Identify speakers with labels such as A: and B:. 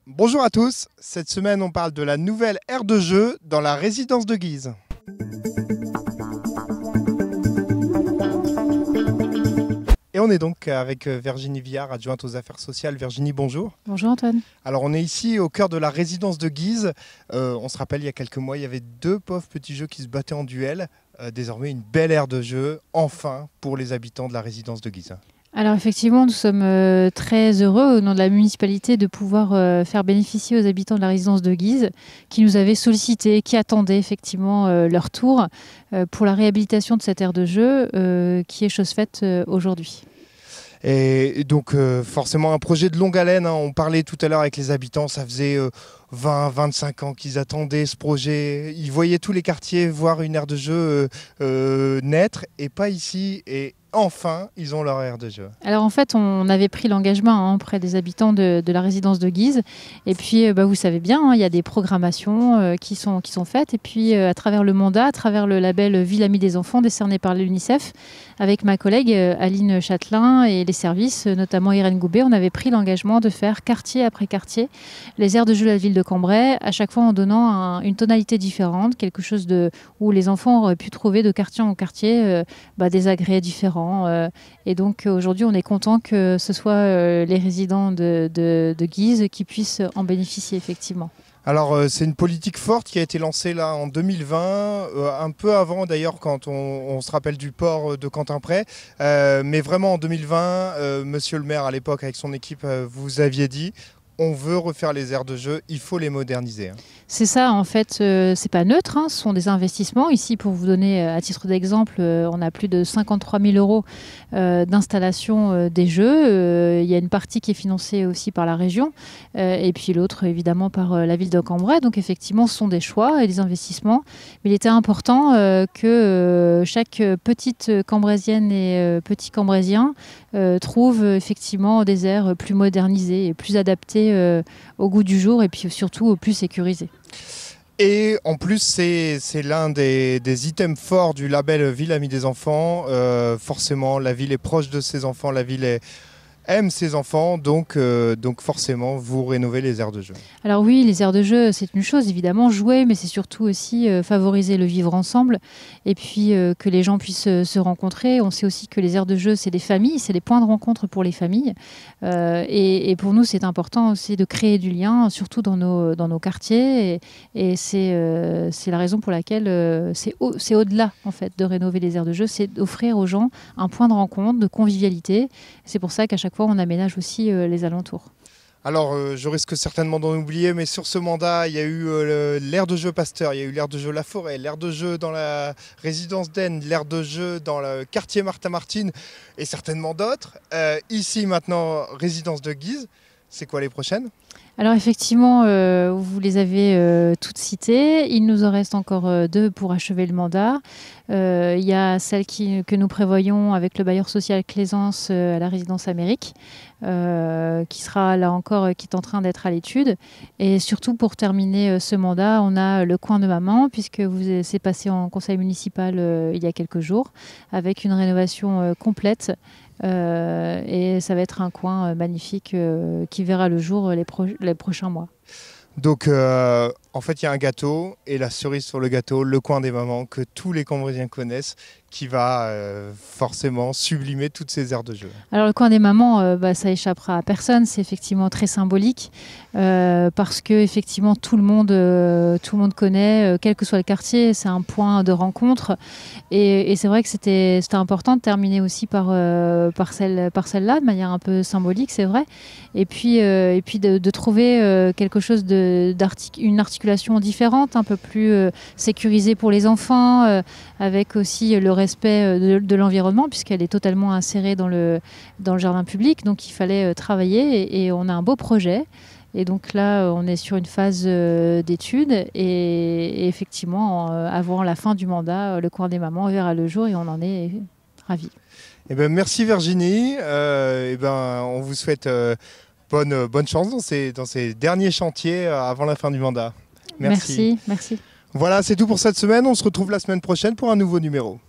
A: Bonjour à tous, cette semaine on parle de la nouvelle aire de jeu dans la résidence de Guise. Et on est donc avec Virginie Viard, adjointe aux affaires sociales. Virginie, bonjour.
B: Bonjour Antoine.
A: Alors on est ici au cœur de la résidence de Guise. On se rappelle, il y a quelques mois, il y avait deux pauvres petits jeux qui se battaient en duel. Désormais une belle aire de jeu, enfin, pour les habitants de la résidence de Guise.
B: Alors effectivement, nous sommes très heureux au nom de la municipalité de pouvoir faire bénéficier aux habitants de la résidence de Guise qui nous avaient sollicité, qui attendaient effectivement leur tour pour la réhabilitation de cette aire de jeu qui est chose faite aujourd'hui.
A: Et donc forcément un projet de longue haleine, hein. On parlait tout à l'heure avec les habitants, ça faisait 20-25 ans qu'ils attendaient ce projet. Ils voyaient tous les quartiers voir une aire de jeu naître et pas ici. Et enfin, ils ont leur aire de jeu.
B: Alors en fait, on avait pris l'engagement auprès des habitants de la résidence de Guise. Et puis, vous savez bien, il y a des programmations qui sont faites. Et puis, à travers le mandat, à travers le label Ville Amie des enfants décerné par l'UNICEF, avec ma collègue Aline Châtelain et les services, notamment Irène Goubet, on avait pris l'engagement de faire quartier après quartier les aires de jeu de la ville de Cambrai, à chaque fois en donnant une tonalité différente, quelque chose où les enfants auraient pu trouver de quartier en quartier des agrès différents. Et donc aujourd'hui, on est content que ce soit les résidents de Guise qui puissent en bénéficier effectivement.
A: Alors c'est une politique forte qui a été lancée là en 2020, un peu avant d'ailleurs quand on se rappelle du port de Quentin-Pré, mais vraiment en 2020, monsieur le maire à l'époque avec son équipe, vous aviez dit on veut refaire les aires de jeu, il faut les moderniser.
B: C'est ça, en fait, c'est pas neutre, ce sont des investissements. Ici, pour vous donner à titre d'exemple, on a plus de 53 000 euros d'installation des jeux. Il y a une partie qui est financée aussi par la région et puis l'autre, évidemment, par la ville de Cambrai. Donc, effectivement, ce sont des choix et des investissements. Mais il était important que chaque petite Cambraisienne et petit Cambraisien trouve effectivement des aires plus modernisées et plus adaptées au goût du jour et puis surtout plus sécurisées.
A: Et en plus, c'est l'un des items forts du label Ville Amie des enfants. Forcément, la ville est proche de ses enfants, la ville aime ses enfants, donc forcément, vous rénovez les aires de jeu.
B: Alors oui, les aires de jeu, c'est une chose, évidemment, jouer, mais c'est surtout aussi favoriser le vivre ensemble et puis que les gens puissent se rencontrer. On sait aussi que les aires de jeu, c'est des familles, c'est des points de rencontre pour les familles. Et pour nous, c'est important aussi de créer du lien, surtout dans nos quartiers. Et c'est la raison pour laquelle c'est au-delà, en fait, de rénover les aires de jeu, c'est d'offrir aux gens un point de rencontre, de convivialité. C'est pour ça qu'à chaque fois, on aménage aussi les alentours.
A: Alors, je risque certainement d'en oublier, mais sur ce mandat, il y a eu l'aire de jeu Pasteur, il y a eu l'aire de jeu La Forêt, l'aire de jeu dans la résidence d'Aisne, l'aire de jeu dans le quartier Martin-Martine et certainement d'autres. Ici, maintenant, résidence de Guise. C'est quoi les prochaines ?
B: Alors effectivement, vous les avez toutes citées. Il nous en reste encore deux pour achever le mandat. Il y a celle que nous prévoyons avec le bailleur social Claisance à la résidence Amérique, qui sera là encore, qui est en train d'être à l'étude. Et surtout pour terminer ce mandat, on a le coin de maman, puisque c'est passé en conseil municipal il y a quelques jours, avec une rénovation complète. Et ça va être un coin magnifique qui verra le jour les prochains mois.
A: Donc en fait il y a un gâteau et la cerise sur le gâteau, le coin des mamans que tous les Cambraisiens connaissent, qui va forcément sublimer toutes ces aires de jeu.
B: Alors le coin des mamans, ça échappera à personne, c'est effectivement très symbolique parce que effectivement tout le monde connaît, quel que soit le quartier, c'est un point de rencontre et c'est vrai que c'était important de terminer aussi par celle-là de manière un peu symbolique, c'est vrai, et puis de trouver quelque chose une articulation différente, un peu plus sécurisée pour les enfants, avec aussi le respect de l'environnement, puisqu'elle est totalement insérée dans le jardin public. Donc il fallait travailler et on a un beau projet. Et donc là, on est sur une phase d'études et effectivement, avant la fin du mandat, le coin des mamans verra le jour et on en est ravis.
A: Eh ben, merci Virginie. On vous souhaite bonne chance dans ces derniers chantiers avant la fin du mandat.
B: Merci.
A: Voilà, c'est tout pour cette semaine. On se retrouve la semaine prochaine pour un nouveau numéro.